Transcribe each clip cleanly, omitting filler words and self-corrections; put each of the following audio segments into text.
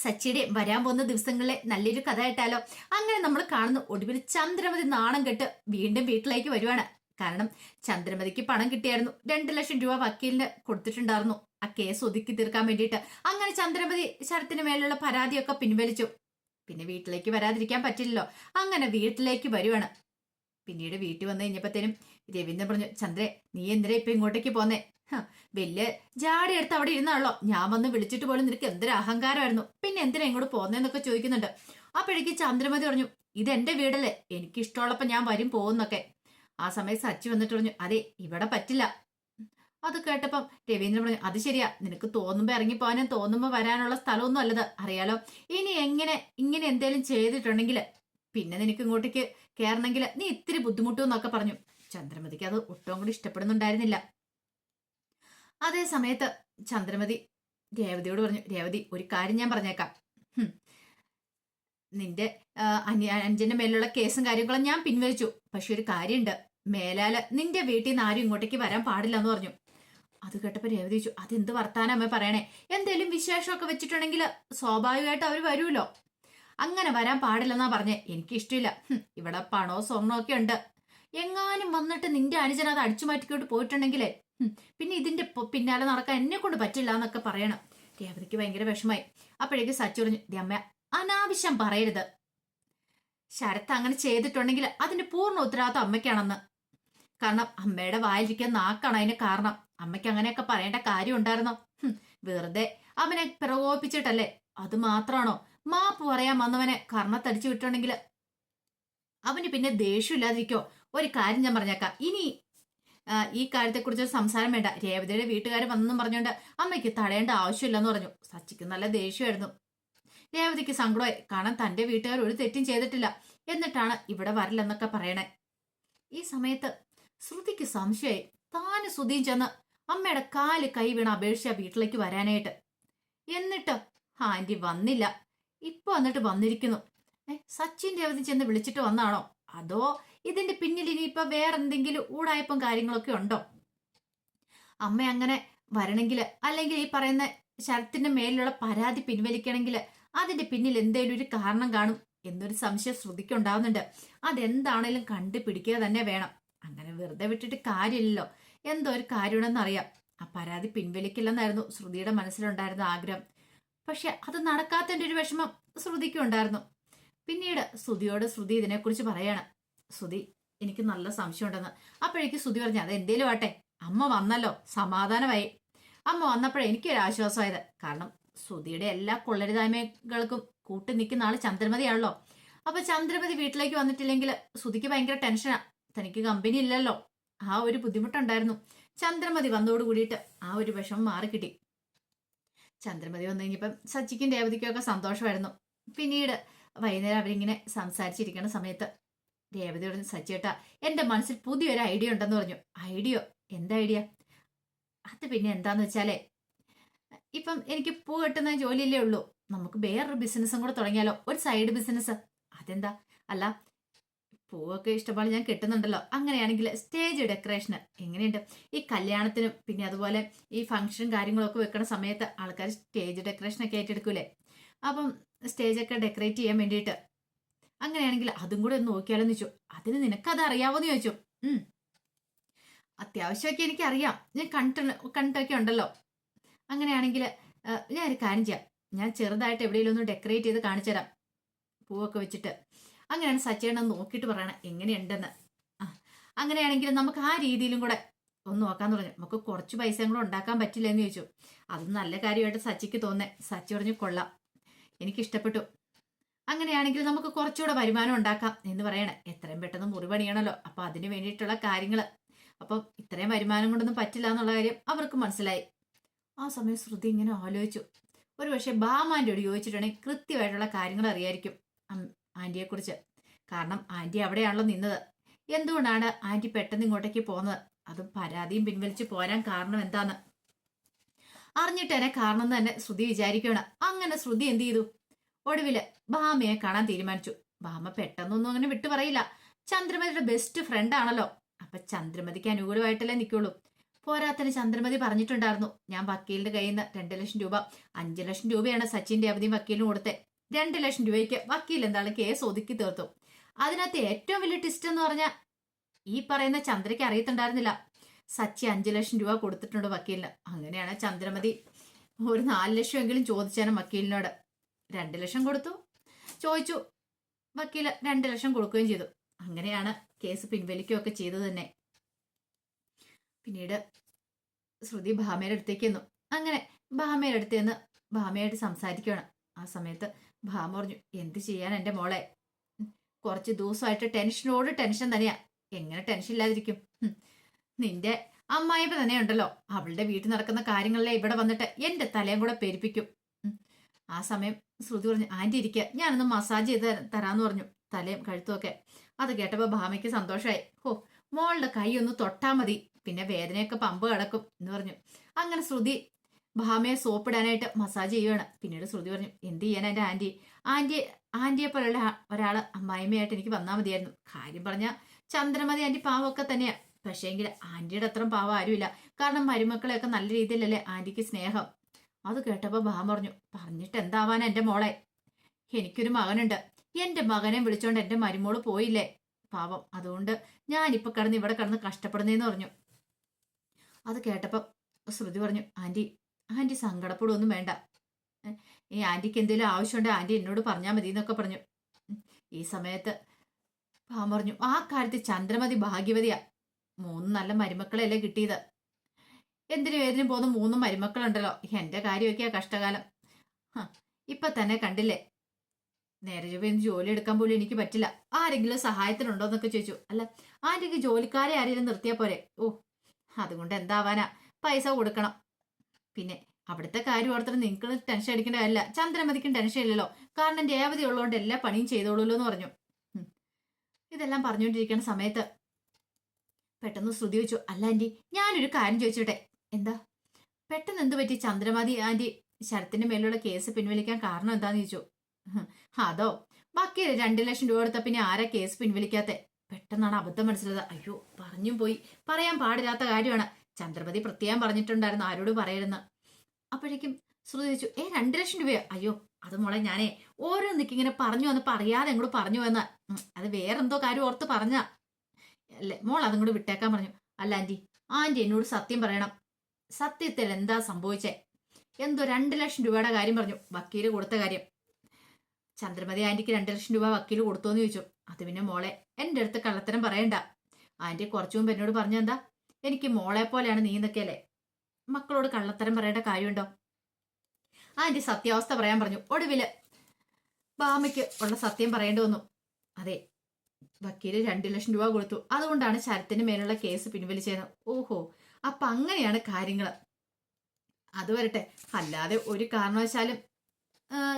സച്ചിയുടെയും വരാൻ പോകുന്ന ദിവസങ്ങളിലെ നല്ലൊരു കഥ കേട്ടാലോ. അങ്ങനെ നമ്മൾ കാണുന്നു, ഒടുവിൽ ചന്ദ്രമതി നാണം കെട്ട് വീണ്ടും വീട്ടിലേക്ക് വരുവാണ്. കാരണം ചന്ദ്രമതിക്ക് പണം കിട്ടിയായിരുന്നു. 2 ലക്ഷം രൂപ വക്കീലിന് കൊടുത്തിട്ടുണ്ടായിരുന്നു ആ കേസ് ഒതുക്കി തീർക്കാൻ വേണ്ടിയിട്ട്. അങ്ങനെ ചന്ദ്രമതി ശരത്തിന് മേലുള്ള പരാതിയൊക്കെ പിൻവലിച്ചു. പിന്നെ വീട്ടിലേക്ക് വരാതിരിക്കാൻ പറ്റില്ലല്ലോ. അങ്ങനെ വീട്ടിലേക്ക് വരുവാണ്. പിന്നീട് വീട്ടിൽ വന്നു കഴിഞ്ഞപ്പോഴത്തേനും രവീന്ദ്രൻ പറഞ്ഞു, ചന്ദ്രേ നീ എന്തിനാ ഇപ്പൊ ഇങ്ങോട്ടേക്ക് പോന്നേ? വലിയ ജാടി എടുത്ത് അവിടെ ഇരുന്നാണല്ലോ. ഞാൻ വന്ന് വിളിച്ചിട്ട് പോലും നിനക്ക് എന്തൊരു അഹങ്കാരമായിരുന്നു. പിന്നെ എന്തിനാ ഇങ്ങോട്ട് പോന്നേന്നൊക്കെ ചോദിക്കുന്നുണ്ട്. അപ്പോഴേക്ക് ചന്ദ്രമതി പറഞ്ഞു, ഇതെന്റെ വീടല്ലേ, എനിക്ക് ഇഷ്ടമുള്ളപ്പോ ഞാൻ വരും പോകുന്നൊക്കെ. ആ സമയത്ത് സച്ചി വന്നിട്ട് പറഞ്ഞു, അതെ ഇവിടെ പറ്റില്ല. അത് കേട്ടപ്പം രവീന്ദ്രൻ പറഞ്ഞു, അത് ശരിയാ, നിനക്ക് തോന്നുമ്പോ ഇറങ്ങിപ്പോകാനും തോന്നുമ്പോ വരാനുള്ള സ്ഥലമൊന്നും അല്ലത്, അറിയാലോ. ഇനി ഇങ്ങനെ എന്തേലും ചെയ്തിട്ടുണ്ടെങ്കിൽ പിന്നെ നിനക്ക് ഇങ്ങോട്ടേക്ക് കയറണമെങ്കിൽ നീ ഇത്തിരി ബുദ്ധിമുട്ടും എന്നൊക്കെ പറഞ്ഞു. ചന്ദ്രമതിക്ക് അത് ഒട്ടും കൂടി ഇഷ്ടപ്പെടുന്നുണ്ടായിരുന്നില്ല. അതേ സമയത്ത് ചന്ദ്രമതി രേവതിയോട് പറഞ്ഞു, രേവതി ഒരു കാര്യം ഞാൻ പറഞ്ഞേക്കാം. നിന്റെ അഞ്ചന്റെ മേലുള്ള കേസും കാര്യങ്ങളും ഞാൻ പിൻവലിച്ചു. പക്ഷെ ഒരു കാര്യമുണ്ട്, മേലാല് നിന്റെ വീട്ടിൽ നിന്ന് ആരും ഇങ്ങോട്ടേക്ക് വരാൻ പാടില്ല എന്ന് പറഞ്ഞു. അത് കേട്ടപ്പോ രേവതി ചോദിച്ചു, അതെന്ത് വർത്താനം അമ്മ പറയണേ? എന്തേലും വിശേഷമൊക്കെ വെച്ചിട്ടുണ്ടെങ്കിൽ സ്വാഭാവികമായിട്ട് അവർ വരുമല്ലോ. അങ്ങനെ വരാൻ പാടില്ലെന്നാ പറഞ്ഞേ. എനിക്ക് ഇഷ്ടമില്ല. ഇവിടെ പണോ സ്വർണ്ണോ ഒക്കെ ഉണ്ട്. എങ്ങാനും വന്നിട്ട് നിന്റെ അനുജൻ അത് അടിച്ചു മാറ്റിക്കോട്ട് പോയിട്ടുണ്ടെങ്കിലേ പിന്നെ ഇതിന്റെ പിന്നാലെ നടക്കാൻ എന്നെ കൊണ്ട് പറ്റില്ല എന്നൊക്കെ പറയണം. രേവതിക്ക് ഭയങ്കര വിഷമായി. അപ്പോഴേക്ക് സച്ചു പറഞ്ഞു, അമ്മ അനാവശ്യം പറയരുത്. ശരത്ത് അങ്ങനെ ചെയ്തിട്ടുണ്ടെങ്കിൽ അതിന്റെ പൂർണ്ണ ഉത്തരവാദിത്വം അമ്മയ്ക്കാണെന്ന്. കാരണം അമ്മയുടെ വായിലിരിക്കാൻ നാക്കാണ് അതിന് കാരണം. അമ്മയ്ക്ക് അങ്ങനെയൊക്കെ പറയേണ്ട കാര്യം ഉണ്ടായിരുന്നോ? വെറുതെ അവനെ പ്രകോപിപ്പിച്ചിട്ടല്ലേ. അത് മാത്രമാണോ? മാപ്പ് പറയാൻ വന്നവനെ കർണത്തടിച്ചു വിട്ടുണ്ടെങ്കിൽ അവന് പിന്നെ ദേഷ്യമില്ലാതിരിക്കോ? ഒരു കാര്യം ഞാൻ പറഞ്ഞേക്കാം, ഇനി ഈ കാര്യത്തെക്കുറിച്ച് സംസാരം വേണ്ട. രേവതിയുടെ വീട്ടുകാർ വന്നെന്നും പറഞ്ഞുകൊണ്ട് അമ്മയ്ക്ക് തടയേണ്ട ആവശ്യമില്ലെന്ന് പറഞ്ഞു. സച്ചിക്ക് നല്ല ദേഷ്യമായിരുന്നു. രേവതിക്ക് സങ്കടമായി. കാരണം തന്റെ വീട്ടുകാർ ഒരു തെറ്റും ചെയ്തിട്ടില്ല, എന്നിട്ടാണ് ഇവിടെ വരില്ലെന്നൊക്കെ പറയണേ. ഈ സമയത്ത് ശ്രുതിക്ക് സംശയമായി. താന് ശ്രുതിയും ചെന്ന് അമ്മയുടെ കാല് കൈ വീണ് അപേക്ഷിച്ച വീട്ടിലേക്ക് വരാനായിട്ട്. എന്നിട്ട് ആന്റി വന്നില്ല. ഇപ്പൊ വന്നിട്ട് വന്നിരിക്കുന്നു. സച്ചിൻ രേവതി ചെന്ന് വിളിച്ചിട്ട് വന്നാണോ? അതോ ഇതിന്റെ പിന്നിൽ ഇനിയിപ്പോ വേറെന്തെങ്കിലും ഊടായപ്പം കാര്യങ്ങളൊക്കെ ഉണ്ടോ? അമ്മ അങ്ങനെ വരണമെങ്കിൽ, അല്ലെങ്കിൽ ഈ പറയുന്ന ശരത്തിന്റെ മേലുള്ള പരാതി പിൻവലിക്കണമെങ്കിൽ അതിന്റെ പിന്നിൽ എന്തേലും ഒരു കാരണം കാണും എന്നൊരു സംശയം ശ്രുതിക്കുണ്ടാവുന്നുണ്ട്. അതെന്താണേലും കണ്ടുപിടിക്കുക തന്നെ വേണം. അങ്ങനെ വെറുതെ വിട്ടിട്ട് കാര്യമില്ലല്ലോ. എന്തോ ഒരു കാര്യമാണെന്നറിയാം. ആ പരാതി പിൻവലിക്കില്ലെന്നായിരുന്നു ശ്രുതിയുടെ മനസ്സിലുണ്ടായിരുന്ന ആഗ്രഹം. പക്ഷെ അത് നടക്കാത്തതിന്റെ ഒരു വിഷമം ശ്രുതിക്കും ഉണ്ടായിരുന്നു. പിന്നീട് ശ്രുതിയോട് ശ്രുതി ഇതിനെക്കുറിച്ച് പറയാണ്. ശ്രുതി, എനിക്ക് നല്ല സംശയം ഉണ്ടെന്ന്. അപ്പോഴേക്ക് ശ്രുതി പറഞ്ഞു, അത് എന്തേലും ആട്ടെ, അമ്മ വന്നല്ലോ, സമാധാനമായി. അമ്മ വന്നപ്പോഴേ എനിക്കൊരു ആശ്വാസമായത്. കാരണം ശ്രുതിയുടെ എല്ലാ കൊള്ളരുതായ്മകൾക്കും കൂട്ടി നിൽക്കുന്ന ആള് ചന്ദ്രമതിയാണല്ലോ. അപ്പൊ ചന്ദ്രമതി വീട്ടിലേക്ക് വന്നിട്ടില്ലെങ്കിൽ ശ്രുതിക്ക് ഭയങ്കര ടെൻഷനാ. തനിക്ക് കമ്പനി ഇല്ലല്ലോ. ആ ഒരു ബുദ്ധിമുട്ടുണ്ടായിരുന്നു. ചന്ദ്രമതി വന്നോട് കൂടിയിട്ട് ആ ഒരു വിഷമം മാറിക്കിട്ടി. ചന്ദ്രമതി വന്നു കഴിഞ്ഞപ്പം സച്ചിക്കും രേവതിക്കും ഒക്കെ സന്തോഷമായിരുന്നു. പിന്നീട് വൈകുന്നേരം അവരിങ്ങനെ സംസാരിച്ചിരിക്കുന്ന സമയത്ത് രേവതിയോട്, സച്ചിയേട്ടാ എന്റെ മനസ്സിൽ പുതിയൊരു ഐഡിയ ഉണ്ടെന്ന് പറഞ്ഞു. ഐഡിയോ? എന്താ ഐഡിയ? അത് പിന്നെ എന്താന്ന് വെച്ചാലേ, ഇപ്പം എനിക്ക് പൂ കെട്ടുന്ന ജോലിയല്ലേ ഉള്ളൂ. നമുക്ക് വേറൊരു ബിസിനസ്സും കൂടെ തുടങ്ങിയാലോ, ഒരു സൈഡ് ബിസിനസ്. അതെന്താ? അല്ല, പൂവൊക്കെ ഇഷ്ടംപോലെ ഞാൻ കെട്ടുന്നുണ്ടല്ലോ. അങ്ങനെയാണെങ്കിൽ സ്റ്റേജ് ഡെക്കറേഷന് എങ്ങനെയുണ്ട്? ഈ കല്യാണത്തിനും പിന്നെ അതുപോലെ ഈ ഫംഗ്ഷൻ കാര്യങ്ങളൊക്കെ വെക്കുന്ന സമയത്ത് ആൾക്കാർ സ്റ്റേജ് ഡെക്കറേഷനൊക്കെ ഏറ്റെടുക്കൂലേ. അപ്പം സ്റ്റേജൊക്കെ ഡെക്കറേറ്റ് ചെയ്യാൻ വേണ്ടിയിട്ട് അങ്ങനെയാണെങ്കിൽ അതും കൂടെ ഒന്ന് നോക്കിയാലോന്ന് ചോദിച്ചു. അതിന് നിനക്കത് അറിയാവോന്ന് ചോദിച്ചു. അത്യാവശ്യമൊക്കെ എനിക്കറിയാം, ഞാൻ കണ്ടിട്ടൊക്കെ ഉണ്ടല്ലോ. അങ്ങനെയാണെങ്കിൽ ഞാൻ ഒരു കാര്യം ചെയ്യാം, ഞാൻ ചെറുതായിട്ട് എവിടെയെങ്കിലും ഒന്ന് ഡെക്കറേറ്റ് ചെയ്ത് കാണിച്ചു തരാം പൂവൊക്കെ വെച്ചിട്ട്. അങ്ങനെയാണ് സച്ചേട്ടൻ നോക്കിയിട്ട് പറയണ എങ്ങനെയുണ്ടെന്ന്. അങ്ങനെയാണെങ്കിൽ നമുക്ക് ആ രീതിയിലും കൂടെ ഒന്ന് നോക്കാന്ന് പറഞ്ഞു. നമുക്ക് കുറച്ച് പൈസയും കൂടെ ഉണ്ടാക്കാൻ പറ്റില്ല എന്ന് ചോദിച്ചു. അത് നല്ല കാര്യമായിട്ട് സച്ചിക്ക് തോന്നേ. സച്ചി പറഞ്ഞു, കൊള്ളാം, എനിക്കിഷ്ടപ്പെട്ടു. അങ്ങനെയാണെങ്കിൽ നമുക്ക് കുറച്ചുകൂടെ വരുമാനം ഉണ്ടാക്കാം എന്ന് പറയണേ. എത്രയും പെട്ടെന്ന് മുറി പണിയണല്ലോ. അപ്പൊ അതിന് വേണ്ടിയിട്ടുള്ള കാര്യങ്ങൾ. അപ്പം ഇത്രയും വരുമാനം കൊണ്ടൊന്നും പറ്റില്ല എന്നുള്ള കാര്യം അവർക്ക് മനസ്സിലായി. ആ സമയം ശ്രുതി ഇങ്ങനെ ആലോചിച്ചു. ഒരു പക്ഷെ ബാമാൻ്റെയോട് ചോദിച്ചിട്ടുണ്ടെങ്കിൽ കൃത്യമായിട്ടുള്ള കാര്യങ്ങൾ അറിയായിരിക്കും ആന്റിയെ കുറിച്ച്. കാരണം ആന്റി അവിടെയാണല്ലോ നിന്നത്. എന്തുകൊണ്ടാണ് ആന്റി പെട്ടെന്ന് ഇങ്ങോട്ടേക്ക് പോകുന്നത്? അതും പരാതിയും പിൻവലിച്ച് പോരാൻ കാരണം എന്താന്ന് അറിഞ്ഞിട്ട് തന്നെ കാരണം തന്നെ ശ്രുതി വിചാരിക്കുകയാണ്. അങ്ങനെ ശ്രുതി എന്ത് ചെയ്തു? ഒടുവില് ഭാമയെ കാണാൻ തീരുമാനിച്ചു. ഭാമ പെട്ടെന്നൊന്നും അങ്ങനെ വിട്ടു പറയില്ല. ചന്ദ്രമതിയുടെ ബെസ്റ്റ് ഫ്രണ്ട് ആണല്ലോ. അപ്പൊ ചന്ദ്രമതിക്ക് അനുകൂലമായിട്ടല്ലേ നിൽക്കുള്ളൂ. പോരാത്തിന് ചന്ദ്രമതി പറഞ്ഞിട്ടുണ്ടായിരുന്നു, ഞാൻ വക്കീലിന്റെ കയ്യിൽ നിന്ന് 2 ലക്ഷം രൂപ, 5 ലക്ഷം രൂപയാണ് സച്ചിന്റെ അവധിയും വക്കീലിനും കൊടുത്തത്. 2 ലക്ഷം രൂപയ്ക്ക് വക്കീൽ എന്താണ് കേസ് ഒതുക്കി തീർത്തു. അതിനകത്ത് ഏറ്റവും വലിയ ട്വിസ്റ്റ് എന്ന് പറഞ്ഞാൽ ഈ പറയുന്ന ചന്ദ്രയ്ക്ക് അറിയത്തുണ്ടായിരുന്നില്ല സച്ചി 5 ലക്ഷം രൂപ കൊടുത്തിട്ടുണ്ട് വക്കീലിന്. അങ്ങനെയാണ് ചന്ദ്രമതി ഒരു 4 ലക്ഷം എങ്കിലും ചോദിച്ചാലും വക്കീലിനോട് 2 ലക്ഷം കൊടുത്തു. ചോദിച്ചു, വക്കീല് 2 ലക്ഷം കൊടുക്കുകയും ചെയ്തു. അങ്ങനെയാണ് കേസ് പിൻവലിക്കുകയൊക്കെ ചെയ്തത് തന്നെ. പിന്നീട് ശ്രുതി ഭാമയുടെ അടുത്തേക്ക് ചെന്നു. അങ്ങനെ ഭാമയുടെ അടുത്ത് നിന്ന് ഭാമയായിട്ട് സംസാരിക്കുകയാണ്. ആ സമയത്ത് ഭാമ പറഞ്ഞു, എന്ത് ചെയ്യാൻ എൻ്റെ മോളെ, കുറച്ച് ദിവസമായിട്ട് ടെൻഷനോട് ടെൻഷൻ തന്നെയാ. എങ്ങനെ ടെൻഷൻ ഇല്ലാതിരിക്കും? നിന്റെ അമ്മായിപ്പ തന്നെ ഉണ്ടല്ലോ, അവളുടെ വീട്ടിൽ നടക്കുന്ന കാര്യങ്ങളിലെ ഇവിടെ വന്നിട്ട് എന്റെ തലയും കൂടെ പെരുപ്പിക്കും. ആ സമയം ശ്രുതി പറഞ്ഞു, ആന്റി ഇരിക്കുക, ഞാനൊന്ന് മസാജ് ചെയ്ത് തരാന്ന് പറഞ്ഞു, തലയും കഴുത്തുമൊക്കെ. അത് കേട്ടപ്പോ ഭാമയ്ക്ക് സന്തോഷമായി. ഓ, മോളുടെ കൈ ഒന്ന് തൊട്ടാ മതി, പിന്നെ വേദനയൊക്കെ പമ്പ് കിടക്കും എന്ന് പറഞ്ഞു. അങ്ങനെ ശ്രുതി ഭാമയെ സോപ്പിടാനായിട്ട് മസാജ് ചെയ്യുകയാണ്. പിന്നീട് ശ്രുതി പറഞ്ഞു, എന്ത് ചെയ്യാൻ എൻ്റെ ആന്റിയെ പോലുള്ള ഒരാള് അമ്മായിമ്മയായിട്ട് എനിക്ക് വന്നാൽ മതിയായിരുന്നു. കാര്യം പറഞ്ഞ ചന്ദ്രമതി ആന്റി പാവമൊക്കെ തന്നെയാ, പക്ഷേ എങ്കിൽ ആന്റിയുടെ അത്രയും പാവം ആരുമില്ല. കാരണം മരുമക്കളെയൊക്കെ നല്ല രീതിയിലല്ലേ ആന്റിക്ക് സ്നേഹം. അത് കേട്ടപ്പോ ഭാമ പറഞ്ഞു, പറഞ്ഞിട്ട് എന്താവാൻ എൻ്റെ മോളെ, എനിക്കൊരു മകനുണ്ട്, എൻ്റെ മകനെ വിളിച്ചോണ്ട് എൻ്റെ മരുമോള് പോയില്ലേ പാവം, അതുകൊണ്ട് ഞാനിപ്പോ ഇവിടെ കിടന്ന് കഷ്ടപ്പെടുന്നേന്ന് പറഞ്ഞു. അത് കേട്ടപ്പോ ശ്രുതി പറഞ്ഞു, ആന്റി സങ്കടപ്പെടുവൊന്നും വേണ്ട, ഈ ആന്റിക്ക് എന്തെങ്കിലും ആവശ്യമുണ്ട് ആന്റി എന്നോട് പറഞ്ഞാൽ മതി എന്നൊക്കെ പറഞ്ഞു. ഈ സമയത്ത് ഭാമ പറഞ്ഞു, ആ കാര്യത്തിൽ ചന്ദ്രമതി ഭാഗ്യവതിയാ, 3 നല്ല മരുമക്കളെയല്ലേ കിട്ടിയത്. എന്തിനും ഏതിനും പോകുന്ന 3 മരുമക്കളുണ്ടല്ലോ, എന്റെ കാര്യമൊക്കെയാ കഷ്ടകാലം. ഇപ്പൊ തന്നെ കണ്ടില്ലേ, നേരെ ചൊവ്വേ ജോലി എടുക്കാൻ പോലും എനിക്ക് പറ്റില്ല, ആരെങ്കിലും സഹായത്തിനുണ്ടോ എന്നൊക്കെ ചോദിച്ചു. അല്ല, ആന്റിക്ക് ജോലിക്കാരെ ആരെങ്കിലും നിർത്തിയാ പോരെ? ഓ, അതുകൊണ്ട് എന്താവാനാ, പൈസ കൊടുക്കണം. പിന്നെ അവിടുത്തെ കാര്യം ഓർത്തിട്ട് നിങ്ങൾക്ക് ടെൻഷൻ അടിക്കേണ്ട കാര്യമില്ല, ചന്ദ്രമതിക്കും ടെൻഷൻ ഇല്ലല്ലോ, കാരണം രേവതി ഉള്ളതുകൊണ്ട് എല്ലാ പണിയും ചെയ്തോളൂല്ലോ എന്ന് പറഞ്ഞു. ഇതെല്ലാം പറഞ്ഞുകൊണ്ടിരിക്കുന്ന സമയത്ത് പെട്ടെന്ന് ശ്രുതി വെച്ചു, അല്ല ആന്റി, ഞാനൊരു കാര്യം ചോദിച്ചോട്ടെ. എന്താ? പെട്ടെന്ന് എന്ത് പറ്റി ചന്ദ്രമതി ആന്റി ശരത്തിന്റെ മേലുള്ള കേസ് പിൻവലിക്കാൻ കാരണം എന്താന്ന് ചോദിച്ചു. അതോ, ബാക്കി 2 ലക്ഷം രൂപ കൊടുത്ത പിന്നെ ആരാ കേസ് പിൻവലിക്കാത്തെ? പെട്ടെന്നാണ് അബദ്ധം മനസ്സിലായത്. അയ്യോ, പറഞ്ഞും പോയി, പറയാൻ പാടില്ലാത്ത കാര്യമാണ്, ചന്ദ്രമതി പ്രത്യേകം പറഞ്ഞിട്ടുണ്ടായിരുന്നു ആരോട് പറയരുന്ന്. അപ്പോഴേക്കും ശ്രുതി ചോദിച്ചു, 2 ലക്ഷം രൂപയോ? അയ്യോ, അത് മോളെ ഞാനേ ഓരോന്നിക്കിങ്ങനെ പറഞ്ഞു വന്നപ്പോ അറിയാതെ അങ്ങോട്ട് പറഞ്ഞു വന്ന, അത് വേറെന്തോ കാര്യം ഓർത്ത് പറഞ്ഞ അല്ലേ മോൾ, അതും കൂടി വിട്ടേക്കാൻ പറഞ്ഞു. അല്ല ആന്റി എന്നോട് സത്യം പറയണം, സത്യത്തിൽ എന്താ സംഭവിച്ചേ? എന്തോ 2 ലക്ഷം രൂപയുടെ കാര്യം പറഞ്ഞു, വക്കീല് കൊടുത്ത കാര്യം. ചന്ദ്രമതി ആന്റിക്ക് 2 ലക്ഷം രൂപ വക്കീല് കൊടുത്തോന്ന് ചോദിച്ചു. അത് പിന്നെ മോളെ, എൻ്റെ അടുത്ത് കള്ളത്തരം പറയണ്ട, ആന്റി കുറച്ചു മുമ്പ് എന്നോട് പറഞ്ഞെന്താ, എനിക്ക് മോളെ പോലെയാണ് നീ എന്നൊക്കെയല്ലേ, മക്കളോട് കള്ളത്തരം പറയേണ്ട കാര്യമുണ്ടോ? ആന്റി സത്യാവസ്ഥ പറയാൻ പറഞ്ഞു. ഒടുവില് ഭാമയ്ക്ക് ഉള്ള സത്യം പറയേണ്ടി വന്നു. അതെ, വക്കീല് 2 ലക്ഷം രൂപ കൊടുത്തു, അതുകൊണ്ടാണ് ശരത്തിന് മേലുള്ള കേസ് പിൻവലിച്ചത്. ഓഹോ, അപ്പൊ അങ്ങനെയാണ് കാര്യങ്ങള്. അത് വരട്ടെ, അല്ലാതെ ഒരു കാരണവശാലും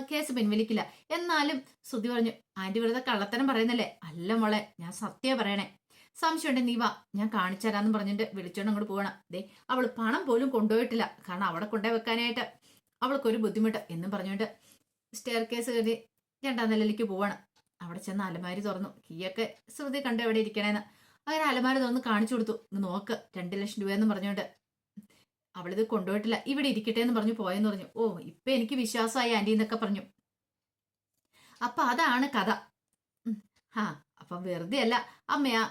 കേസ് പിൻവലിക്കില്ല. എന്നാലും ശ്രുതി പറഞ്ഞു, ആന്റി വെറുതെ കള്ളത്തരം പറയുന്നല്ലേ? അല്ല മോളെ, ഞാൻ സത്യം പറയണേ, സംശയമുണ്ട് നീ വാ, ഞാൻ കാണിച്ചു തരാന്ന് പറഞ്ഞിട്ട് വിളിച്ചോണ്ട് അങ്ങോട്ട് പോകണം. ദേ, അവള് പണം പോലും കൊണ്ടുപോയിട്ടില്ല, കാരണം അവിടെ കൊണ്ടുപോയി വെക്കാനായിട്ട് അവൾക്കൊരു ബുദ്ധിമുട്ട് എന്നും പറഞ്ഞുകൊണ്ട് സ്റ്റെയർ കേസ് കയറി 2ാം നിലയിലേക്ക് പോവാണ്. അവിടെ ചെന്ന് അലമാരി തുറന്നു, കീയൊക്കെ ശ്രുതി കണ്ട് എവിടെ ഇരിക്കണേന്ന്. അങ്ങനെ അലമാരി തുറന്ന് കാണിച്ചു കൊടുത്തു, നോക്ക് 2 ലക്ഷം രൂപയെന്ന് പറഞ്ഞുകൊണ്ട്. അവളിത് കൊണ്ടുപോയിട്ടില്ല, ഇവിടെ ഇരിക്കട്ടെ എന്ന് പറഞ്ഞു പോയെന്ന് പറഞ്ഞു. ഓ, ഇപ്പൊ എനിക്ക് വിശ്വാസമായി ആന്റി എന്നൊക്കെ പറഞ്ഞു. അപ്പൊ അതാണ് കഥ. അപ്പൊ വെറുതെ അല്ല അമ്മയാ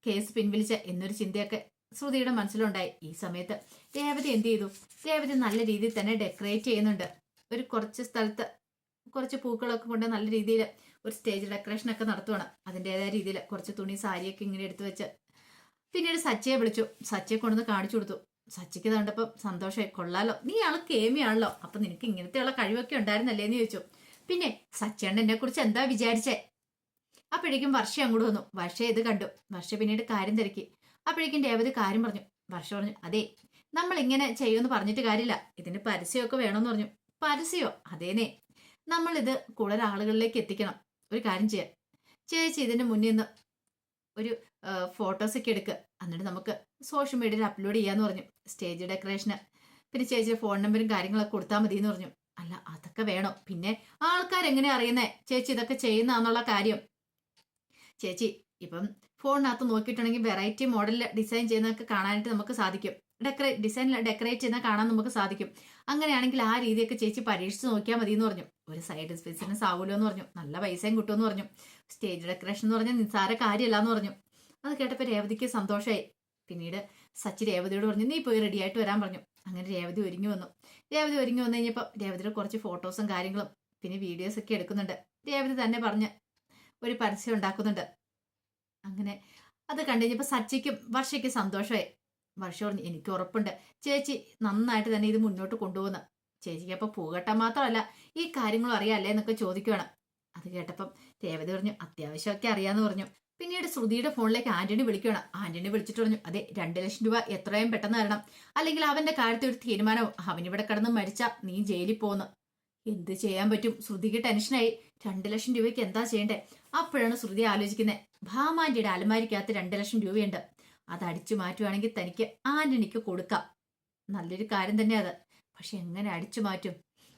കേസ് പിൻവലിച്ച എന്നൊരു ചിന്തയൊക്കെ ശ്രുതിയുടെ മനസ്സിലുണ്ടായി. ഈ സമയത്ത് രേവതി എന്ത് ചെയ്തു? രേവതി നല്ല രീതിയിൽ തന്നെ ഡെക്കറേറ്റ് ചെയ്യുന്നുണ്ട്. കുറച്ച് സ്ഥലത്ത് കുറച്ച് പൂക്കളൊക്കെ കൊണ്ട് നല്ല രീതിയിൽ ഒരു സ്റ്റേജ് ഡെക്കറേഷൻ ഒക്കെ നടത്തുവാണ്. അതിൻ്റെതായ രീതിയിൽ കുറച്ച് തുണി സാരിയൊക്കെ ഇങ്ങനെ എടുത്തു വെച്ച് പിന്നീട് സച്ചിയെ വിളിച്ചു. സച്ചിയെ കൊണ്ടുവന്ന് കാണിച്ചു കൊടുത്തു. സച്ചിക്ക് കണ്ടപ്പോൾ സന്തോഷമായി. കൊള്ളാലോ, നീ ആള് കേമിയാണല്ലോ, അപ്പൊ നിനക്ക് ഇങ്ങനത്തെയുള്ള കഴിവൊക്കെ ഉണ്ടായിരുന്നല്ലേ എന്ന് ചോദിച്ചു. പിന്നെ സച്ചിയണ്ണ എന്നെ കുറിച്ച് എന്താ വിചാരിച്ചേ? അപ്പോഴേക്കും വർഷ അങ്ങോട്ട് വന്നു. വർഷ ഇത് കണ്ടു. വർഷ പിന്നീട് കാര്യം തിരക്കി. അപ്പോഴേക്കും രേവതി കാര്യം പറഞ്ഞു. വർഷ പറഞ്ഞു, അതെ, നമ്മൾ ഇങ്ങനെ ചെയ്യുമെന്ന് പറഞ്ഞിട്ട് കാര്യമില്ല, ഇതിന് പരസ്യമൊക്കെ വേണമെന്ന് പറഞ്ഞു. പരസ്യമോ? അതേനെ, നമ്മൾ ഇത് കൂടുതൽ ആളുകളിലേക്ക് എത്തിക്കണം. ഒരു കാര്യം ചെയ്യാം, ചേച്ചി ഇതിന്റെ മുന്നിൽ നിന്ന് ഒരു ഫോട്ടോസൊക്കെ എടുക്കുക, എന്നിട്ട് നമുക്ക് സോഷ്യൽ മീഡിയയിൽ അപ്ലോഡ് ചെയ്യാന്ന് പറഞ്ഞു. സ്റ്റേജ് ഡെക്കറേഷന് പിന്നെ ചേച്ചിയുടെ ഫോൺ നമ്പറും കാര്യങ്ങളൊക്കെ കൊടുത്താൽ മതി എന്ന് പറഞ്ഞു. അല്ല, അതൊക്കെ വേണോ? പിന്നെ ആൾക്കാരെങ്ങനെയാ അറിയുന്നേ ചേച്ചി ഇതൊക്കെ ചെയ്യുന്നതെന്നുള്ള കാര്യം? ചേച്ചി ഇപ്പം ഫോണിനകത്ത് നോക്കിയിട്ടുണ്ടെങ്കിൽ വെറൈറ്റി മോഡലിൽ ഡിസൈൻ ചെയ്യുന്നതൊക്കെ കാണാനായിട്ട് നമുക്ക് സാധിക്കും. ഡിസൈൻ ഡെക്കറേറ്റ് ചെയ്യുന്ന കാണാൻ നമുക്ക് സാധിക്കും. അങ്ങനെയാണെങ്കിൽ ആ രീതിയൊക്കെ ചേച്ചി പരീക്ഷിച്ച് നോക്കിയാൽ മതി എന്ന് പറഞ്ഞു. ഒരു സൈഡ് ബിസിനസ് ആവുമല്ലോ എന്ന് പറഞ്ഞു. നല്ല പൈസയും കിട്ടുമെന്ന് പറഞ്ഞു. സ്റ്റേജ് ഡെക്കറേഷൻ എന്ന് പറഞ്ഞാൽ നിസ്സാര കാര്യമല്ല എന്ന് പറഞ്ഞു. അത് കേട്ടപ്പോൾ രേവതിക്ക് സന്തോഷമായി. പിന്നീട് സച്ചി രേവതിയോട് പറഞ്ഞു, നീ പോയി റെഡി ആയിട്ട് വരാൻ പറഞ്ഞു. അങ്ങനെ രേവതി ഒരുങ്ങി വന്നു. രേവതി ഒരുങ്ങി വന്നു കഴിഞ്ഞപ്പോൾ രേവതിയുടെ കുറച്ച് ഫോട്ടോസും കാര്യങ്ങളും പിന്നെ വീഡിയോസ് ഒക്കെ എടുക്കുന്നുണ്ട്. രേവതി തന്നെ പറഞ്ഞ് ഒരു പരസ്യം ഉണ്ടാക്കുന്നുണ്ട്. അങ്ങനെ അത് കണ്ടു കഴിഞ്ഞപ്പോൾ സച്ചിക്കും വർഷയ്ക്കും സന്തോഷമായി. വർഷ പറഞ്ഞു, എനിക്ക് ഉറപ്പുണ്ട് ചേച്ചി നന്നായിട്ട് തന്നെ ഇത് മുന്നോട്ട് കൊണ്ടുപോകുന്നു. ചേച്ചിക്ക് അപ്പോൾ പൂകെട്ടാൻ മാത്രമല്ല ഈ കാര്യങ്ങളും അറിയാമല്ലേ എന്നൊക്കെ ചോദിക്കുകയാണ്. അത് കേട്ടപ്പം രേവതി പറഞ്ഞു, അത്യാവശ്യമൊക്കെ അറിയാന്ന് പറഞ്ഞു. പിന്നീട് ശ്രുതിയുടെ ഫോണിലേക്ക് ആന്റണി വിളിക്കുകയാണ്. ആന്റണി വിളിച്ചിട്ട് പറഞ്ഞു, അതെ 2 ലക്ഷം രൂപ എത്രയും പെട്ടെന്ന് തരണം, അല്ലെങ്കിൽ അവന്റെ കാര്യത്തിൽ ഒരു തീരുമാനവും. അവനിവിടെ കിടന്ന് മരിച്ചാ നീ ജയിലിൽ പോകുന്നു. എന്ത് ചെയ്യാൻ പറ്റും? ശ്രുതിക്ക് ടെൻഷനായി. 2 ലക്ഷം രൂപയ്ക്ക് എന്താ ചെയ്യണ്ടേ? അപ്പോഴാണ് ശ്രുതി ആലോചിക്കുന്നത്, ഭാമാന്റിയുടെ അലമാരിക്കകത്ത് 2 ലക്ഷം രൂപയുണ്ട്. അത് അടിച്ചു മാറ്റുവാണെങ്കിൽ തനിക്ക് ആന്റണിക്ക് കൊടുക്കാം. നല്ലൊരു കാര്യം തന്നെ അത്. പക്ഷെ എങ്ങനെ അടിച്ചു മാറ്റും?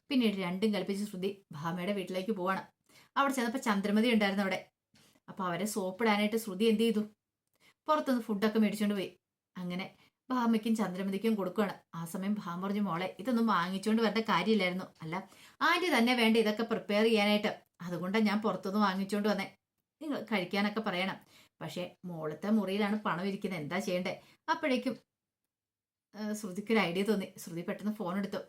പിന്നീട് രണ്ടും കൽപ്പിച്ച് ശ്രുതി ഭാമയുടെ വീട്ടിലേക്ക് പോവാണ്. അവിടെ ചെന്നപ്പോൾ ചന്ദ്രമതി ഉണ്ടായിരുന്നു അവിടെ. അപ്പൊ അവരെ സോപ്പിടാനായിട്ട് ശ്രുതി എന്ത് ചെയ്തു? പുറത്തുനിന്ന് ഫുഡൊക്കെ മേടിച്ചോണ്ട് പോയി. അങ്ങനെ ഭാമയ്ക്കും ചന്ദ്രമതിക്കും കൊടുക്കുകയാണ്. ആ സമയം ഭാമ പറഞ്ഞു, മോളെ ഇതൊന്നും വാങ്ങിച്ചുകൊണ്ട് വരേണ്ട കാര്യമില്ലായിരുന്നു. അല്ല ആന്റി തന്നെ വേണ്ട ഇതൊക്കെ പ്രിപ്പയർ ചെയ്യാനായിട്ട്. അതുകൊണ്ടാണ് ഞാൻ പുറത്തുനിന്ന് വാങ്ങിച്ചുകൊണ്ട് വന്നേ. നിങ്ങൾ കഴിക്കാനൊക്കെ പറയണം. പക്ഷെ മോളത്തെ മുറിയിലാണ് പണം ഇരിക്കുന്നത്, എന്താ ചെയ്യണ്ടേ? അപ്പോഴേക്കും ശ്രുതിക്കൊരു ഐഡിയ തോന്നി. ശ്രുതി പെട്ടെന്ന് ഫോൺ എടുത്തു.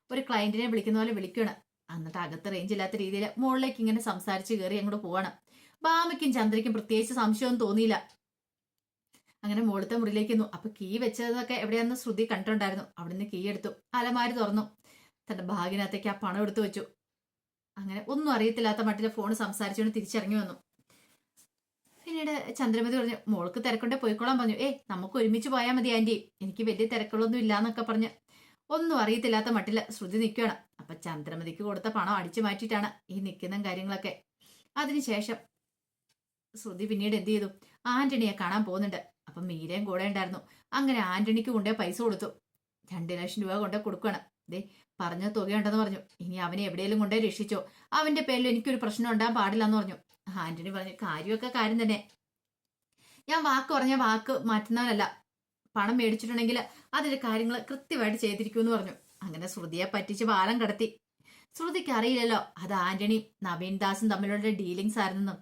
ഒരു ക്ലയന്റിനെ വിളിക്കുന്ന പോലെ വിളിക്കുകയാണ്. എന്നിട്ട് അകത്ത് റേഞ്ച് ഇല്ലാത്ത രീതിയിൽ മുകളിലേക്ക് ഇങ്ങനെ സംസാരിച്ച് കയറി അങ്ങോട്ട് പോവാണ്. ഭാമയ്ക്കും ചന്ദ്രയ്ക്കും പ്രത്യേകിച്ച് സംശയമൊന്നും തോന്നിയില്ല. അങ്ങനെ മുകളിലത്തെ മുറിയിലേക്ക് വന്നു. അപ്പൊ കീ വെച്ചതൊക്കെ എവിടെയാണെന്ന് ശ്രുതി കണ്ടിട്ടുണ്ടായിരുന്നു. അവിടുന്ന് കീ എടുത്തു, അലമാരി തുറന്നു, തന്റെ ബാഗിനകത്തേക്ക് ആ പണം എടുത്തു വെച്ചു. അങ്ങനെ ഒന്നും അറിയത്തില്ലാത്ത മട്ടിലെ ഫോൺ സംസാരിച്ചുകൊണ്ട് തിരിച്ചിറങ്ങി വന്നു. പിന്നീട് ചന്ദ്രമതി പറഞ്ഞു, മോൾക്ക് തിരക്കൊണ്ടേ പോയിക്കോളാൻ പറഞ്ഞു. നമുക്ക് ഒരുമിച്ച് പോയാൽ മതി ആന്റി, എനിക്ക് വലിയ തിരക്കുകളൊന്നും ഇല്ലാന്നൊക്കെ പറഞ്ഞ് ഒന്നും അറിയത്തില്ലാത്ത മട്ടില് ശ്രുതി നിൽക്കുകയാണ്. അപ്പൊ ചന്ദ്രമതിക്ക് കൊടുത്ത പണം അടിച്ചു മാറ്റിയിട്ടാണ് ഈ നിൽക്കുന്ന കാര്യങ്ങളൊക്കെ. അതിനുശേഷം ശ്രുതി പിന്നീട് എന്ത് ചെയ്തു? ആന്റണിയെ കാണാൻ പോകുന്നുണ്ട്. അപ്പൊ മീരയും കൂടെ ഉണ്ടായിരുന്നു. അങ്ങനെ ആന്റണിക്ക് കൊണ്ടേ പൈസ കൊടുത്തു. 2 ലക്ഷം രൂപ കൊണ്ടേ കൊടുക്കണം. ദേ പറഞ്ഞ തുകയുണ്ടെന്ന് പറഞ്ഞു. ഇനി അവനെ എവിടെയെങ്കിലും കൊണ്ടേ രക്ഷിച്ചോ, അവന്റെ പേരിൽ എനിക്കൊരു പ്രശ്നം ഉണ്ടാകാൻ പാടില്ല എന്ന് പറഞ്ഞു. ആന്റണി പറഞ്ഞു, കാര്യമൊക്കെ കാര്യം തന്നെ, ഞാൻ വാക്ക് പറഞ്ഞ വാക്ക് മാറ്റുന്നവനല്ല. പണം മേടിച്ചിട്ടുണ്ടെങ്കിൽ അതിന്റെ കാര്യങ്ങൾ കൃത്യമായിട്ട് ചെയ്തിരിക്കുമെന്ന് പറഞ്ഞു. അങ്ങനെ ശ്രുതിയെ പറ്റിച്ച് പാലം കടത്തി. ശ്രുതിക്ക് അറിയില്ലല്ലോ അത് ആന്റണി നവീൻ ദാസും തമ്മിലുള്ള ഡീലിങ്സ് ആയിരുന്നെന്നും.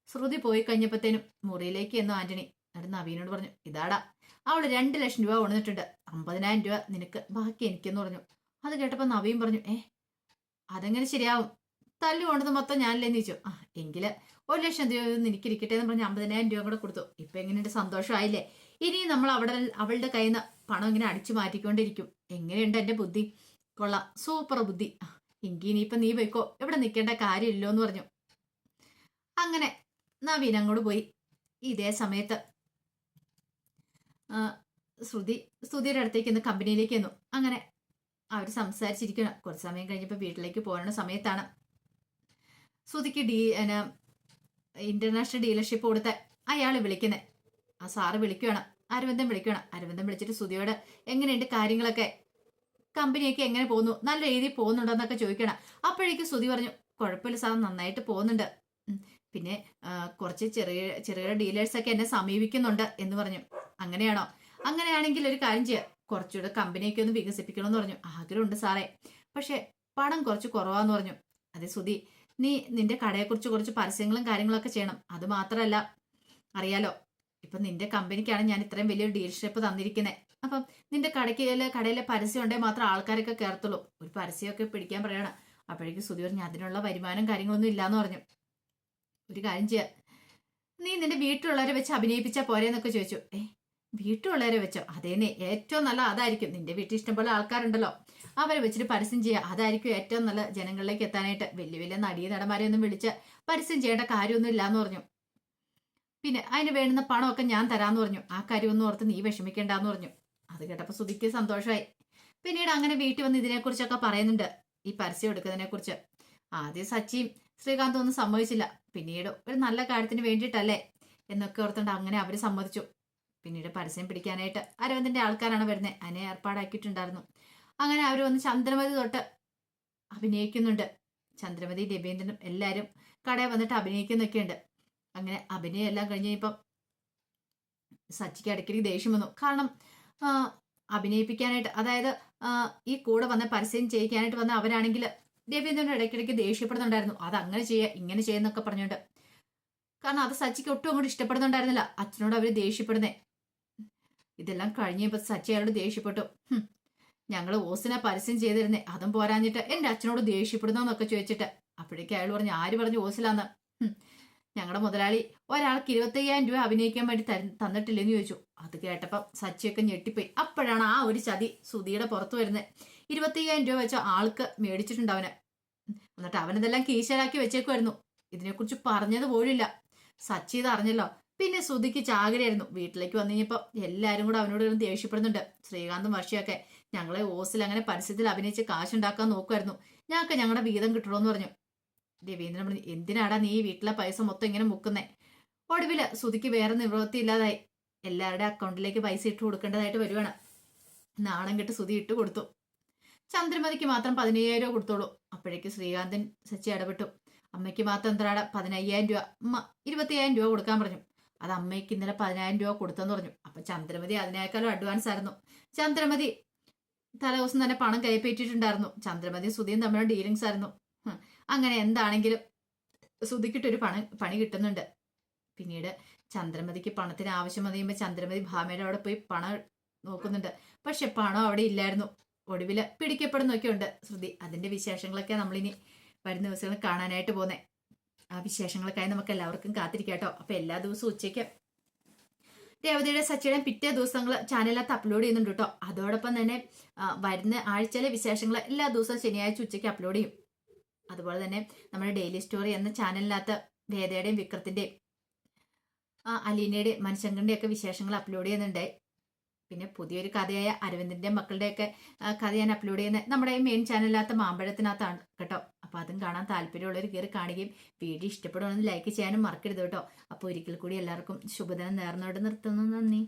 ശ്രുതി പോയി കഴിഞ്ഞപ്പോഴത്തേനും മുറിയിലേക്ക് എന്നു ആന്റണി. എന്നിട്ട് നവീനോട് പറഞ്ഞു, ഇതാടാ അവള് 2 ലക്ഷം രൂപ കൊണ്ടുവന്നിട്ടുണ്ട്, 50,000 രൂപ നിനക്ക്, ബാക്കി എനിക്കെന്ന് പറഞ്ഞു. അത് കേട്ടപ്പോ നവീൻ പറഞ്ഞു, അതെങ്ങനെ ശരിയാവും? തല്ലു കൊണ്ടത് മൊത്തം ഞാനില്ലെന്ന് ചോദിച്ചു. എങ്കില് 1 ലക്ഷം രൂപ എനിക്കിരിക്കട്ടെ എന്ന് പറഞ്ഞ് 50,000 രൂപ കൂടെ കൊടുത്തു. ഇപ്പൊ എങ്ങനെയുണ്ട്? സന്തോഷമായില്ലേ? ഇനിയും നമ്മൾ അവളുടെ കയ്യിൽ നിന്ന് പണം ഇങ്ങനെ അടിച്ചു മാറ്റിക്കൊണ്ടിരിക്കും. എങ്ങനെയുണ്ട് എന്റെ ബുദ്ധി? കൊള്ളാം, സൂപ്പർ ബുദ്ധി. എങ്കിൽ ഇനിയിപ്പൊ നീ പോയിക്കോ, ഇവിടെ നിൽക്കേണ്ട കാര്യമില്ലോ എന്ന് പറഞ്ഞു. അങ്ങനെ നവീൻ അങ്ങോട്ട് പോയി. ഇതേ സമയത്ത് ശ്രുതിയുടെ അടുത്തേക്ക് ഇന്ന് കമ്പനിയിലേക്ക് വന്നു. അങ്ങനെ അവർ സംസാരിച്ചിരിക്കണം. കുറച്ച് സമയം കഴിഞ്ഞപ്പോൾ വീട്ടിലേക്ക് പോകുന്ന സമയത്താണ് ശ്രുതിക്ക് ഇന്റർനാഷണൽ ഡീലർഷിപ്പ് കൊടുത്ത അയാൾ വിളിക്കുന്നത്. ആ സാറ് വിളിക്കുകയാണ്, അരവിന്ദൻ വിളിക്കുകയാണ്. അരവിന്ദൻ വിളിച്ചിട്ട് ശ്രുതിയോട് എങ്ങനെയുണ്ട് കാര്യങ്ങളൊക്കെ, കമ്പനിയൊക്കെ എങ്ങനെ പോകുന്നു, നല്ല രീതിയിൽ പോകുന്നുണ്ടോ എന്നൊക്കെ ചോദിക്കണം. അപ്പോഴേക്കും ശ്രുതി പറഞ്ഞു, കുഴപ്പമില്ല സാർ, നന്നായിട്ട് പോകുന്നുണ്ട്. പിന്നെ കുറച്ച് ചെറിയ ചെറിയ ഡീലേഴ്സൊക്കെ എന്നെ സമീപിക്കുന്നുണ്ട് എന്ന് പറഞ്ഞു. അങ്ങനെയാണോ? അങ്ങനെയാണെങ്കിൽ ഒരു കാര്യം ചെയ്യാം, കുറച്ചുകൂടെ കമ്പനിയൊക്കെ ഒന്ന് വികസിപ്പിക്കണമെന്ന് പറഞ്ഞു. ആഗ്രഹമുണ്ട് സാറേ, പക്ഷെ പണം കുറച്ച് കുറവാന്ന് പറഞ്ഞു. അതെ ശ്രുതി, നീ നിന്റെ കടയെക്കുറിച്ച് കുറച്ച് പരസ്യങ്ങളും കാര്യങ്ങളൊക്കെ ചെയ്യണം. അത് മാത്രമല്ല, അറിയാലോ ഇപ്പൊ നിന്റെ കമ്പനിക്കാണ് ഞാൻ ഇത്രയും വലിയൊരു ഡീലർഷിപ്പ് തന്നിരിക്കുന്നത്. അപ്പം നിന്റെ കടയിലെ പരസ്യം ഉണ്ടെങ്കിൽ മാത്രം ആൾക്കാരൊക്കെ കയറത്തുള്ളൂ. ഒരു പരസ്യമൊക്കെ പിടിക്കാൻ പറയണം. അപ്പോഴേക്കും ശ്രുതി പറഞ്ഞു, അതിനുള്ള വരുമാനം കാര്യങ്ങളൊന്നും ഇല്ലാന്ന് പറഞ്ഞു. ഒരു കാര്യം ചെയ്യാ, നീ നിന്റെ വീട്ടിലുള്ളവരെ വെച്ച് അഭിനയിപ്പിച്ചാ പോരേന്നൊക്കെ ചോദിച്ചു. വീട്ടിലുള്ളവരെ വെച്ചോ? അതേന്നെ, ഏറ്റവും നല്ല അതായിരിക്കും. നിന്റെ വീട്ടിൽ ഇഷ്ടംപോലെ ആൾക്കാരുണ്ടല്ലോ, അവരെ വെച്ചിട്ട് പരസ്യം ചെയ്യുക, അതായിരിക്കും ഏറ്റവും നല്ല ജനങ്ങളിലേക്ക് എത്താനായിട്ട്. വലിയ വലിയ നടന്മാരെ ഒന്നും വിളിച്ച് പരസ്യം ചെയ്യേണ്ട കാര്യമൊന്നും ഇല്ലാന്ന് പറഞ്ഞു. പിന്നെ അതിന് വേണ്ടുന്ന പണമൊക്കെ ഞാൻ തരാന്ന് പറഞ്ഞു. ആ കാര്യമൊന്നും ഓർത്ത് നീ വിഷമിക്കേണ്ടെന്ന് പറഞ്ഞു. അത് കേട്ടപ്പോൾ ശ്രുതിക്ക് സന്തോഷമായി. പിന്നീട് അങ്ങനെ വീട്ടിൽ വന്ന് ഇതിനെക്കുറിച്ചൊക്കെ പറയുന്നുണ്ട്, ഈ പരസ്യം എടുക്കുന്നതിനെ കുറിച്ച്. ആദ്യം സച്ചിയും ശ്രീകാന്തും ഒന്നും സമ്മതിച്ചില്ല. പിന്നീട് ഒരു നല്ല കാര്യത്തിന് വേണ്ടിയിട്ടല്ലേ എന്നൊക്കെ ഓർത്തുകൊണ്ട് അങ്ങനെ അവര് സമ്മതിച്ചു. പിന്നീട് പരസ്യം പിടിക്കാനായിട്ട് അരവിന്ദന്റെ ആൾക്കാരാണ് വരുന്നത്, അതിനെ ഏർപ്പാടാക്കിയിട്ടുണ്ടായിരുന്നു. അങ്ങനെ അവർ വന്ന് ചന്ദ്രമതി തൊട്ട് അഭിനയിക്കുന്നുണ്ട്. ചന്ദ്രമതി, രവീന്ദ്രനും എല്ലാവരും കടയിൽ വന്നിട്ട് അഭിനയിക്കുന്നൊക്കെ ഉണ്ട്. അങ്ങനെ അഭിനയം എല്ലാം കഴിഞ്ഞ് ഇപ്പം സച്ചിക്ക് ഇടയ്ക്കിടയ്ക്ക് ദേഷ്യം വന്നു. കാരണം അഭിനയിപ്പിക്കാനായിട്ട്, അതായത് ഈ കൂടെ വന്ന പരസ്യം ചെയ്യിക്കാനായിട്ട് വന്ന അവരാണെങ്കിൽ രവീന്ദ്രൻ ഇടയ്ക്കിടയ്ക്ക് ദേഷ്യപ്പെടുന്നുണ്ടായിരുന്നു. അത് അങ്ങനെ ചെയ്യുക ഇങ്ങനെ ചെയ്യുന്നൊക്കെ പറഞ്ഞുകൊണ്ട്. കാരണം അത് സച്ചിക്ക് ഒട്ടും അങ്ങോട്ട് ഇഷ്ടപ്പെടുന്നുണ്ടായിരുന്നില്ല, അച്ഛനോട് അവർ ദേഷ്യപ്പെടുന്നേ. ഇതെല്ലാം കഴിഞ്ഞപ്പോൾ സച്ചി അയാളോട് ദേഷ്യപ്പെട്ടു. ഞങ്ങൾ ഓസിനെ പരസ്യം ചെയ്തിരുന്നേ, അതും പോരാഞ്ഞിട്ട് എന്റെ അച്ഛനോട് ദേഷ്യപ്പെടുന്നോന്നൊക്കെ ചോദിച്ചിട്ട്. അപ്പോഴേക്കും അയാൾ പറഞ്ഞു, ആര് പറഞ്ഞു ഓസിലാന്ന്? ഞങ്ങളുടെ മുതലാളി ഒരാൾക്ക് 25,000 രൂപ അഭിനയിക്കാൻ വേണ്ടി തന്നിട്ടില്ലെന്ന് ചോദിച്ചു. അത് കേട്ടപ്പം സച്ചിയൊക്കെ ഞെട്ടിപ്പോയി. അപ്പോഴാണ് ആ ഒരു ചതി സുധിയുടെ പുറത്തു വരുന്നത്. 25,000 രൂപ വെച്ച ആൾക്ക് മേടിച്ചിട്ടുണ്ട് അവന്. എന്നിട്ട് അവനിതെല്ലാം കീശലാക്കി വെച്ചേക്കുമായിരുന്നു. ഇതിനെക്കുറിച്ച് പറഞ്ഞത് പോലില്ല. സച്ചി ഇത് അറിഞ്ഞല്ലോ. പിന്നെ സുധിക്ക് ചാകരയായിരുന്നു. വീട്ടിലേക്ക് വന്നു കഴിഞ്ഞപ്പോൾ എല്ലാവരും കൂടെ അവനോട് ദേഷ്യപ്പെടുന്നുണ്ട്. ശ്രീകാന്തും വർഷയൊക്കെ ഞങ്ങളെ ഓസിൽ അങ്ങനെ പരസ്യത്തിൽ അഭിനയിച്ച് കാശുണ്ടാക്കാൻ നോക്കുമായിരുന്നു. ഞങ്ങൾക്ക് ഞങ്ങളുടെ വീതം കിട്ടണമെന്ന് പറഞ്ഞു. രവീന്ദ്രൻ പറഞ്ഞു, എന്തിനാടാ നീ ഈ വീട്ടിലെ പൈസ മൊത്തം ഇങ്ങനെ മുക്കുന്നേ? ഒടുവില് സുധിക്ക് വേറെ നിവൃത്തി ഇല്ലാതായി. എല്ലാവരുടെ അക്കൗണ്ടിലേക്ക് പൈസ ഇട്ട് കൊടുക്കേണ്ടതായിട്ട് വരുവാണ്. നാണം കെട്ട് സുധി ഇട്ട് കൊടുത്തു. ചന്ദ്രമതിക്ക് മാത്രം 15,000 രൂപ കൊടുത്തോളൂ. അപ്പോഴേക്ക് ശ്രീകാന്തൻ സച്ചി ഇടപെട്ടു. അമ്മയ്ക്ക് മാത്രം എത്രയാടാ? 15,000 രൂപ. അമ്മ 25,000 രൂപ കൊടുക്കാൻ പറഞ്ഞു. അത് അമ്മയ്ക്ക് ഇന്നലെ 10,000 രൂപ കൊടുത്തെന്ന് പറഞ്ഞു. അപ്പൊ ചന്ദ്രമതി അതിനേക്കാളും അഡ്വാൻസ് ആയിരുന്നു. ചന്ദ്രമതി തലേദിവസം തന്നെ പണം കൈപ്പറ്റിയിട്ടുണ്ടായിരുന്നു. ചന്ദ്രമതി സുധിയും തമ്മിലുള്ള ഡീലിങ്സ് ആയിരുന്നു. അങ്ങനെ എന്താണെങ്കിലും സുധിക്കിട്ടൊരു പണി കിട്ടുന്നുണ്ട്. പിന്നീട് ചന്ദ്രമതിക്ക് പണത്തിന് ആവശ്യം വന്നു ചന്ദ്രമതി ഭാമയുടെ അവിടെ പോയി പണം നോക്കുന്നുണ്ട്. പക്ഷെ പണം അവിടെ ഇല്ലായിരുന്നു. ഒടുവില് പിടിക്കപ്പെടുന്നൊക്കെ ഉണ്ട് ശ്രുതി. അതിന്റെ വിശേഷങ്ങളൊക്കെ നമ്മളിനി വരുന്ന ദിവസങ്ങൾ കാണാനായിട്ട് പോന്നേ. ആ വിശേഷങ്ങൾക്കായി നമുക്ക് എല്ലാവർക്കും കാത്തിരിക്കാട്ടോ. അപ്പൊ എല്ലാ ദിവസവും ഉച്ചയ്ക്ക് രേവതിയുടെ സച്ചിയുടെ പിറ്റേ ദിവസങ്ങൾ ചാനലിനകത്ത് അപ്ലോഡ് ചെയ്യുന്നുണ്ട് കേട്ടോ. അതോടൊപ്പം തന്നെ വരുന്ന ആഴ്ചയിലെ വിശേഷങ്ങൾ എല്ലാ ദിവസവും ശനിയാഴ്ച ഉച്ചയ്ക്ക് അപ്ലോഡ് ചെയ്യും. അതുപോലെ തന്നെ നമ്മുടെ ഡെയിലി സ്റ്റോറി എന്ന ചാനലിനകത്ത് വേദയുടെയും വിക്രത്തിന്റെയും അലീനയുടെയും മനുശങ്കറിന്റെയും ഒക്കെ വിശേഷങ്ങൾ അപ്ലോഡ് ചെയ്യുന്നുണ്ട്. പിന്നെ പുതിയൊരു കഥയായ അരവിന്ദിന്റെ മക്കളുടെയൊക്കെ കഥ ഞാൻ അപ്ലോഡ് ചെയ്യുന്നത് നമ്മുടെ മെയിൻ ചാനലിനകത്ത് മാമ്പഴത്തിനകത്താണ് കേട്ടോ. അപ്പൊ അതും കാണാൻ താല്പര്യമുള്ളവർ കയറി കാണുകയും വീഡിയോ ഇഷ്ടപ്പെടുകയാണെന്ന് ലൈക്ക് ചെയ്യാനും മറക്കരുത് കേട്ടോ. അപ്പോൾ ഒരിക്കൽ കൂടി എല്ലാവർക്കും ശുഭദിനം നേർന്നോട് നിർത്തുന്നു. നന്ദി.